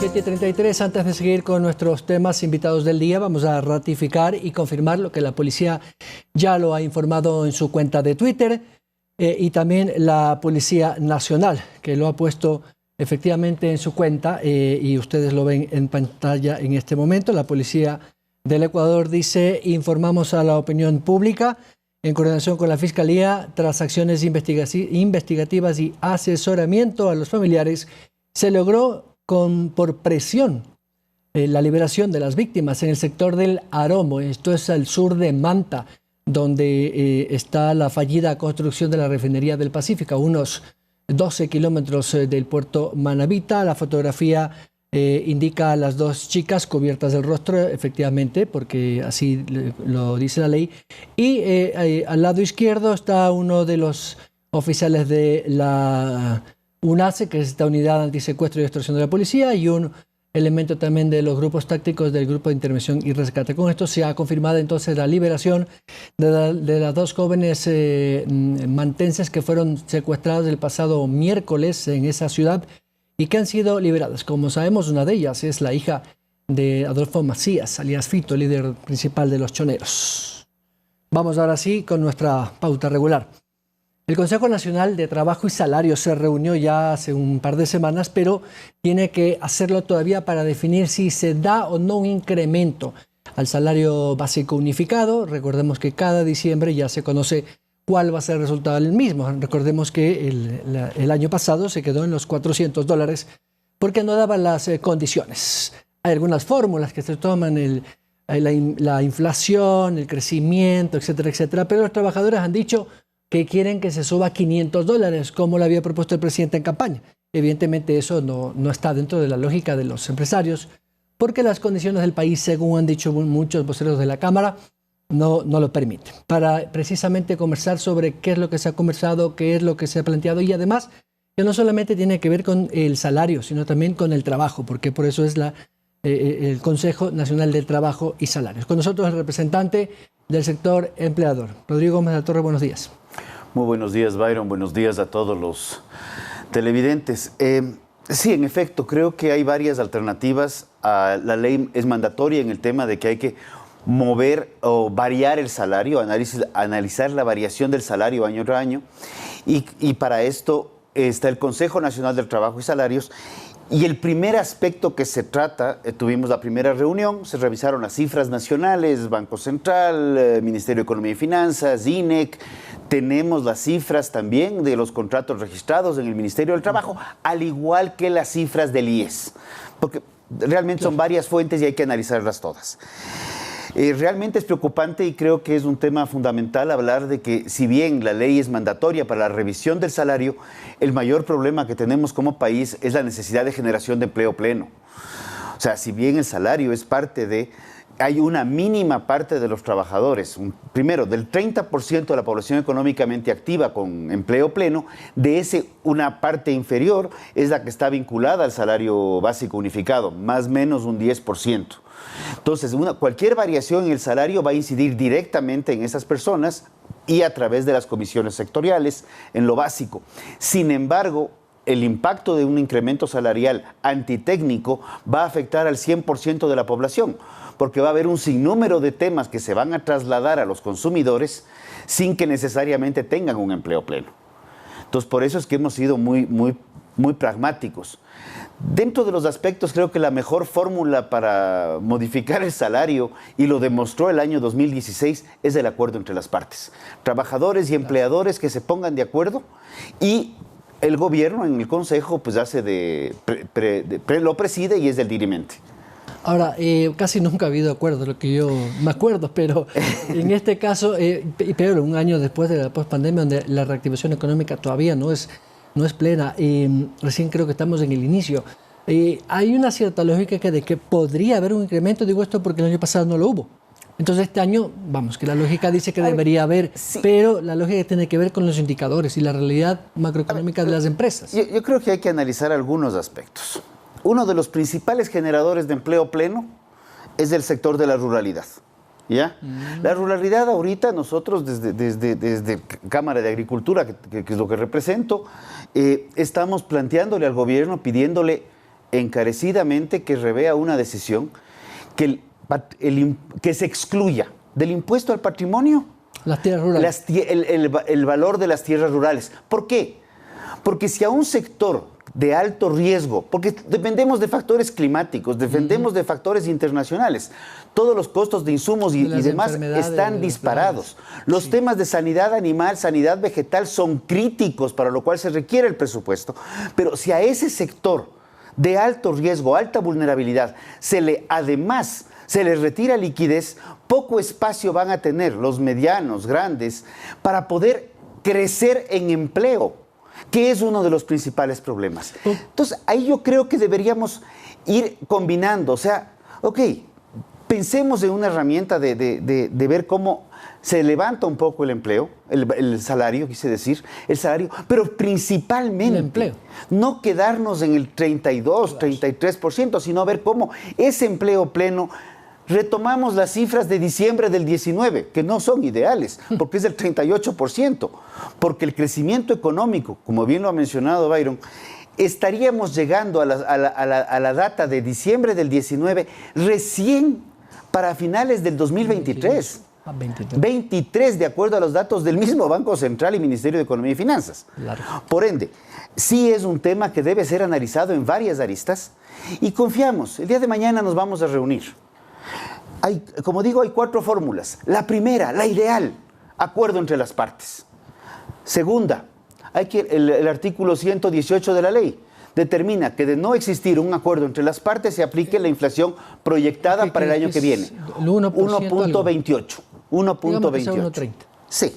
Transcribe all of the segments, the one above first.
7:33. Antes de seguir con nuestros temas invitados del día, vamos a ratificar y confirmar lo que la policía ya lo ha informado en su cuenta de Twitter y también la Policía Nacional, que lo ha puesto efectivamente en su cuenta y ustedes lo ven en pantalla en este momento. La Policía del Ecuador dice: informamos a la opinión pública en coordinación con la Fiscalía, tras acciones investigativas y asesoramiento a los familiares, se logró por presión la liberación de las víctimas en el sector del Aromo. Esto es al sur de Manta, donde está la fallida construcción de la refinería del Pacífico, a unos 12 kilómetros del puerto Manabita. La fotografía indica a las dos chicas cubiertas del rostro, efectivamente, porque así lo dice la ley. Y al lado izquierdo está uno de los oficiales de la UNACE, que es esta unidad antisecuestro y extorsión de la policía, y un elemento también de los grupos tácticos del Grupo de Intervención y Rescate. Con esto se ha confirmado entonces la liberación de las dos jóvenes mantenses que fueron secuestradas el pasado miércoles en esa ciudad y que han sido liberadas. Como sabemos, una de ellas es la hija de Adolfo Macías, alias Fito, líder principal de los choneros. Vamos ahora sí con nuestra pauta regular. El Consejo Nacional de Trabajo y Salario se reunió ya hace un par de semanas, pero tiene que hacerlo todavía para definir si se da o no un incremento al salario básico unificado. Recordemos que cada diciembre ya se conoce cuál va a ser el resultado del mismo. Recordemos que el año pasado se quedó en los $400 porque no daban las condiciones. Hay algunas fórmulas que se toman, la inflación, el crecimiento, etcétera, etcétera, pero los trabajadores han dicho que quieren que se suba $500, como lo había propuesto el presidente en campaña. Evidentemente eso no está dentro de la lógica de los empresarios, porque las condiciones del país, según han dicho muchos voceros de la Cámara, no lo permiten. Para precisamente conversar sobre qué es lo que se ha conversado, qué es lo que se ha planteado, y además que no solamente tiene que ver con el salario, sino también con el trabajo, porque por eso es el Consejo Nacional del Trabajo y Salarios. Con nosotros el representante del sector empleador, Rodrigo Gómez de la Torre. Buenos días. Muy buenos días, Byron. Buenos días a todos los televidentes. Sí, en efecto, creo que hay varias alternativas. La ley es mandatoria en el tema de que hay que mover o variar el salario, analizar la variación del salario año tras año. Y para esto está el Consejo Nacional del Trabajo y Salarios. Y el primer aspecto que se trata, tuvimos la primera reunión, se revisaron las cifras nacionales, Banco Central, Ministerio de Economía y Finanzas, INEC, tenemos las cifras también de los contratos registrados en el Ministerio del Trabajo, al igual que las cifras del IES, porque realmente son varias fuentes y hay que analizarlas todas. Realmente es preocupante y creo que es un tema fundamental hablar de que, si bien la ley es mandatoria para la revisión del salario, el mayor problema que tenemos como país es la necesidad de generación de empleo pleno. O sea, si bien el salario es parte de... Hay una mínima parte de los trabajadores, primero, del 30% de la población económicamente activa con empleo pleno, de ese una parte inferior es la que está vinculada al salario básico unificado, más o menos un 10%. Entonces, cualquier variación en el salario va a incidir directamente en esas personas y a través de las comisiones sectoriales en lo básico. Sin embargo, el impacto de un incremento salarial antitécnico va a afectar al 100% de la población, porque va a haber un sinnúmero de temas que se van a trasladar a los consumidores sin que necesariamente tengan un empleo pleno. Entonces, por eso es que hemos sido muy pragmáticos. Dentro de los aspectos, creo que la mejor fórmula para modificar el salario, y lo demostró el año 2016, es el acuerdo entre las partes. Trabajadores y empleadores que se pongan de acuerdo, y el gobierno en el Consejo pues lo preside y es el dirimente. Ahora, casi nunca ha habido acuerdo, lo que yo me acuerdo, pero en este caso, y peor, un año después de la pospandemia, donde la reactivación económica todavía no es plena, recién creo que estamos en el inicio. Hay una cierta lógica de que podría haber un incremento, digo esto porque el año pasado no lo hubo. Entonces este año, vamos, que la lógica dice que debería haber, sí, pero la lógica tiene que ver con los indicadores y la realidad macroeconómica de las empresas. Yo creo que hay que analizar algunos aspectos. Uno de los principales generadores de empleo pleno es el sector de la ruralidad. ¿Ya? La ruralidad ahorita, nosotros desde Cámara de Agricultura, que es lo que represento, estamos planteándole al gobierno, pidiéndole encarecidamente que revea una decisión que se excluya del impuesto al patrimonio las tierras rurales. El valor de las tierras rurales. ¿Por qué? Porque si a un sector de alto riesgo, porque dependemos de factores climáticos, dependemos de factores internacionales, todos los costos de insumos y demás están disparados. Los temas de sanidad animal, sanidad vegetal son críticos, para lo cual se requiere el presupuesto. Pero si a ese sector de alto riesgo, alta vulnerabilidad, además se les retira liquidez, poco espacio van a tener los medianos, grandes, para poder crecer en empleo, que es uno de los principales problemas. Entonces, ahí yo creo que deberíamos ir combinando. O sea, ok, pensemos en una herramienta de ver cómo se levanta un poco el empleo, el salario, quise decir, el salario, pero principalmente el empleo. No quedarnos en el 32, 33%, sino ver cómo ese empleo pleno. Retomamos las cifras de diciembre del 19, que no son ideales, porque es del 38%, porque el crecimiento económico, como bien lo ha mencionado Byron, estaríamos llegando a la data de diciembre del 19 recién para finales del 2023. 23, de acuerdo a los datos del mismo Banco Central y Ministerio de Economía y Finanzas. Claro. Por ende, sí es un tema que debe ser analizado en varias aristas y confiamos, el día de mañana nos vamos a reunir. Como digo, hay 4 fórmulas. La primera, la ideal, acuerdo entre las partes. Segunda, el artículo 118 de la ley determina que de no existir un acuerdo entre las partes se aplique la inflación proyectada para el año que viene. 1.28. 1.28. Sí.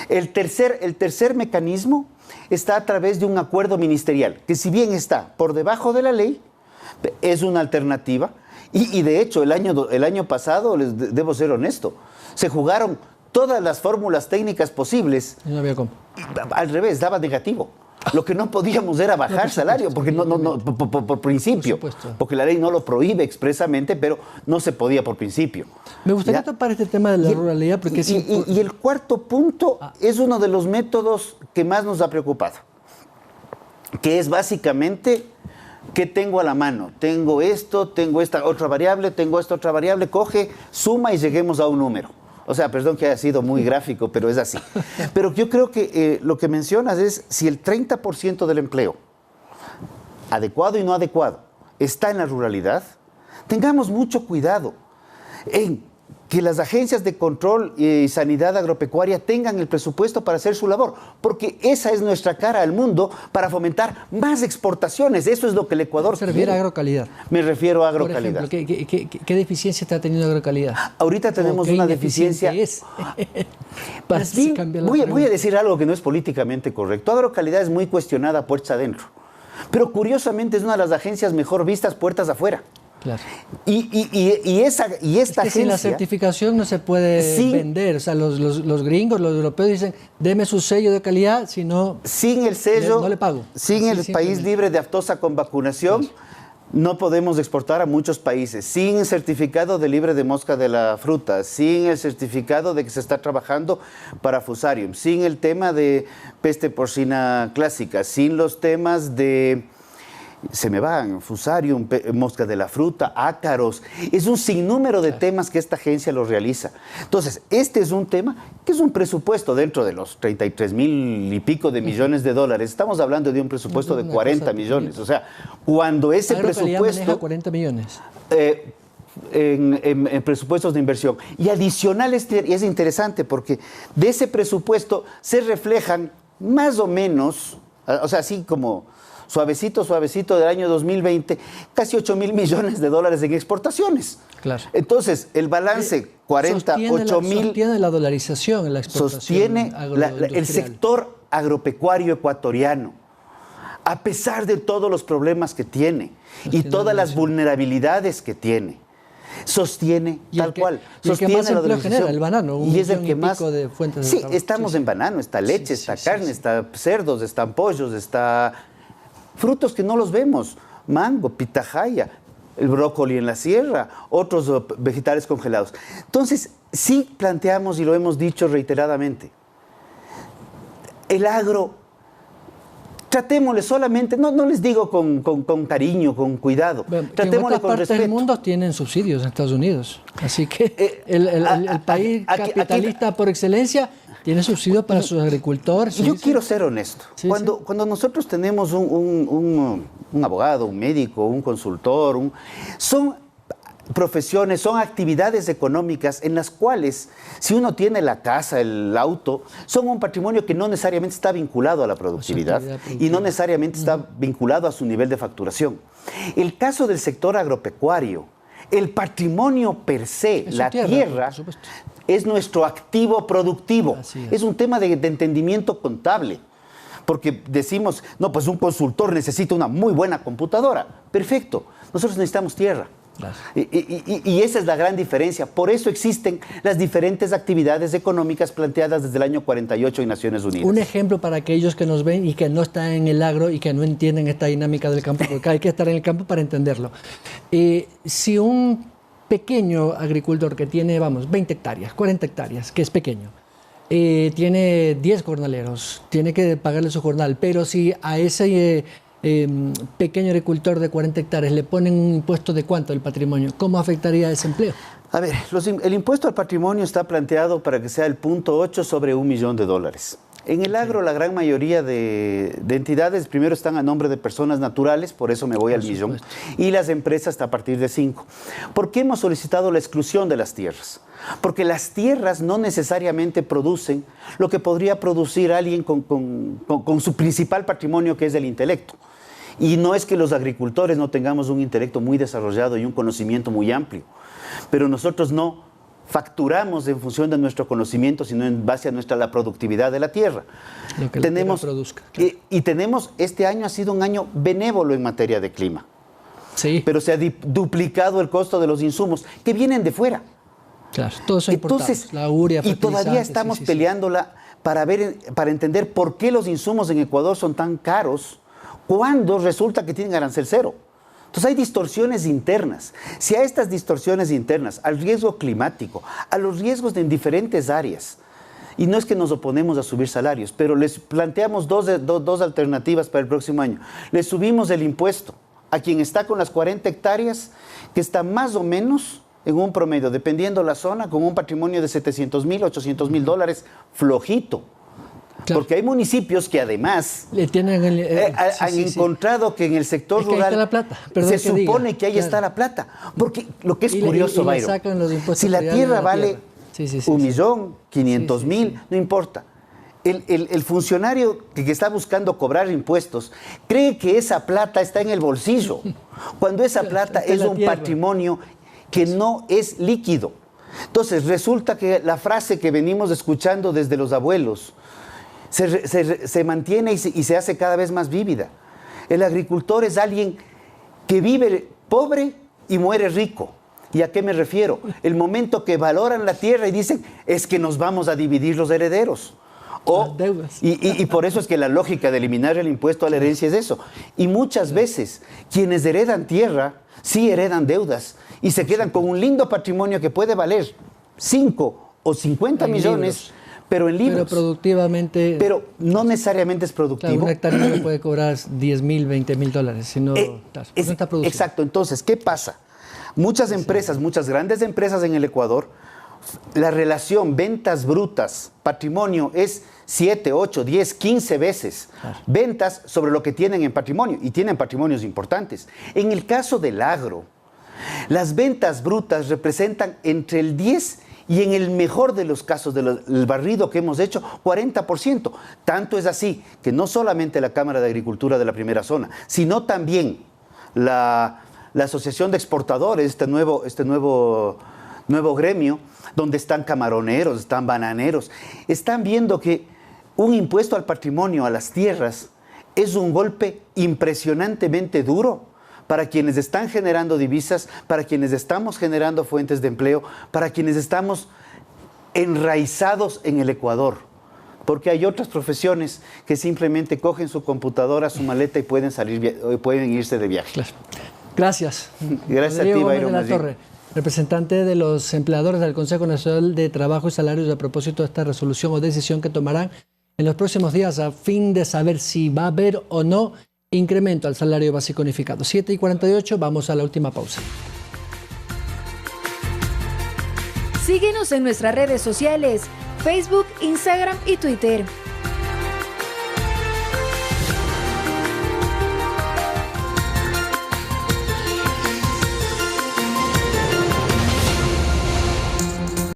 El tercer mecanismo está a través de un acuerdo ministerial, que si bien está por debajo de la ley, es una alternativa. Y de hecho, el año pasado, les debo ser honesto, se jugaron todas las fórmulas técnicas posibles. No había cómo. Al revés, daba negativo. Lo que no podíamos era bajar salario, porque por principio, porque la ley no lo prohíbe expresamente, pero no se podía por principio. Me gustaría topar este tema de la ruralidad, porque y el cuarto punto es uno de los métodos que más nos ha preocupado, que es básicamente: ¿qué tengo a la mano? Tengo esto, tengo esta otra variable, tengo esta otra variable, coge, suma y lleguemos a un número. O sea, perdón que haya sido muy gráfico, pero es así. Pero yo creo que lo que mencionas es, si el 30% del empleo, adecuado y no adecuado, está en la ruralidad, tengamos mucho cuidado en que las agencias de control y sanidad agropecuaria tengan el presupuesto para hacer su labor, porque esa es nuestra cara al mundo para fomentar más exportaciones. Eso es lo que el Ecuador quiere. Servir a agrocalidad. Me refiero a agrocalidad. Por ejemplo, ¿qué deficiencia está teniendo agrocalidad? Ahorita tenemos una deficiencia. Voy a decir algo que no es políticamente correcto. Agrocalidad es muy cuestionada puertas adentro, pero curiosamente es una de las agencias mejor vistas puertas afuera. Claro. Y esta agencia, sin la certificación no se puede vender. O sea, los gringos, los europeos dicen, deme su sello de calidad, si no, sin el sello, no le pago. Sin el país libre de aftosa con vacunación, no podemos exportar a muchos países. Sin el certificado de libre de mosca de la fruta, sin el certificado de que se está trabajando para Fusarium, sin el tema de peste porcina clásica, sin los temas de... Se me van, Fusarium, mosca de la fruta, ácaros. Es un sinnúmero de temas que esta agencia lo realiza. Entonces, este es un tema que es un presupuesto dentro de los 33,000 y pico de millones de dólares. Estamos hablando de un presupuesto de 40 millones. O sea, cuando ese presupuesto... maneja 40 millones. En presupuestos de inversión. Y adicional, es interesante porque de ese presupuesto se reflejan más o menos, o sea, así como... suavecito del año 2020, casi 8,000 millones de dólares en exportaciones. Claro. Entonces, el balance, 48,000... Sostiene la dolarización en la exportación. Sostiene el sector agropecuario ecuatoriano, a pesar de todos los problemas que tiene y todas las vulnerabilidades que tiene. Sostiene tal cual. Sostiene la dolarización. El banano, y es el que más de fuentes de trabajo. Estamos en banano, está leche, está carne, está cerdos, están pollos, está... frutos que no los vemos, mango, pitahaya, el brócoli en la sierra, otros vegetales congelados. Entonces, sí planteamos, y lo hemos dicho reiteradamente, el agro tratémosle solamente, no les digo con cariño, con cuidado, tratémosle en otras con partes respeto. del mundo tienen subsidios en Estados Unidos, así que el país capitalista por excelencia tiene subsidios para sus agricultores. Yo quiero ser honesto. Sí, cuando nosotros tenemos un abogado, un médico, un consultor, son profesiones, son actividades económicas en las cuales, si uno tiene la casa, el auto, son un patrimonio que no necesariamente está vinculado a la productividad y no necesariamente está vinculado a su nivel de facturación. El caso del sector agropecuario, el patrimonio per se, la tierra, es nuestro activo productivo. Es un tema de entendimiento contable. Porque decimos, no, pues un consultor necesita una muy buena computadora. Perfecto, nosotros necesitamos tierra. Y esa es la gran diferencia. Por eso existen las diferentes actividades económicas planteadas desde el año 48 en Naciones Unidas. Un ejemplo para aquellos que nos ven y que no están en el agro y que no entienden esta dinámica del campo, porque hay que estar en el campo para entenderlo. Si un pequeño agricultor que tiene, 20 hectáreas, 40 hectáreas, que es pequeño, tiene 10 jornaleros, tiene que pagarle su jornal, pero si a ese pequeño agricultor de 40 hectáreas le ponen un impuesto de cuánto del patrimonio, ¿cómo afectaría ese empleo? A ver, el impuesto al patrimonio está planteado para que sea el 0.8 sobre $1 millón. En el agro, la gran mayoría de entidades primero están a nombre de personas naturales, por eso me voy al millón, y las empresas está a partir de 5. ¿Por qué hemos solicitado la exclusión de las tierras? Porque las tierras no necesariamente producen lo que podría producir alguien con su principal patrimonio, que es el intelecto. Y no es que los agricultores no tengamos un intelecto muy desarrollado y un conocimiento muy amplio, pero nosotros no facturamos en función de nuestro conocimiento, sino en base a la productividad de la tierra. Lo que la tierra produzca. Claro. Y tenemos, este año ha sido un año benévolo en materia de clima. Sí. Pero se ha duplicado el costo de los insumos que vienen de fuera. Claro, todos son importados. Entonces, la urea, y todavía estamos peleándola para entender por qué los insumos en Ecuador son tan caros cuando resulta que tienen arancel cero. Entonces hay distorsiones internas. Si a estas distorsiones internas, al riesgo climático, a los riesgos en diferentes áreas, y no es que nos oponemos a subir salarios, pero les planteamos dos alternativas para el próximo año. Les subimos el impuesto a quien está con las 40 hectáreas, que está más o menos en un promedio, dependiendo la zona, con un patrimonio de $700,000, $800,000, flojito. Claro. Porque hay municipios que además han encontrado que en el sector rural está la plata. Se supone que ahí está la plata. Porque lo que es curioso, Byron, si la tierra vale $1.500.000, no importa. El funcionario que está buscando cobrar impuestos cree que esa plata está en el bolsillo, cuando esa plata es un patrimonio que no es líquido. Entonces resulta que la frase que venimos escuchando desde los abuelos se mantiene y se hace cada vez más vívida. El agricultor es alguien que vive pobre y muere rico. ¿Y a qué me refiero? El momento que valoran la tierra y dicen, es que nos vamos a dividir los herederos. Y por eso es que la lógica de eliminar el impuesto a la herencia es eso. Y muchas veces quienes heredan tierra, sí heredan deudas y se quedan con un lindo patrimonio que puede valer 5 o 50 millones, pero en libros. Pero productivamente. Pero no necesariamente es productivo. Claro, un hectárea no puede cobrar $10,000, $20,000, sino claro, no está producido. Exacto. Entonces, ¿qué pasa? Muchas empresas, muchas grandes empresas en el Ecuador, la relación ventas brutas, patrimonio es 7, 8, 10, 15 veces ventas sobre lo que tienen en patrimonio, y tienen patrimonios importantes. En el caso del agro, las ventas brutas representan entre el 10 y en el mejor de los casos del barrido que hemos hecho, 40%. Tanto es así que no solamente la Cámara de Agricultura de la primera zona, sino también la Asociación de Exportadores, este nuevo gremio, donde están camaroneros, están bananeros, están viendo que un impuesto al patrimonio, a las tierras, es un golpe impresionantemente duro para quienes están generando divisas, para quienes estamos generando fuentes de empleo, para quienes estamos enraizados en el Ecuador. Porque hay otras profesiones que simplemente cogen su computadora, su maleta y pueden irse de viaje. Claro. Gracias. Gracias a ti, Byron de la Torre, representante de los empleadores del Consejo Nacional de Trabajo y Salarios, a propósito de esta resolución o decisión que tomarán en los próximos días a fin de saber si va a haber o no incremento al salario básico unificado. 7:48, vamos a la última pausa. Síguenos en nuestras redes sociales, Facebook, Instagram y Twitter.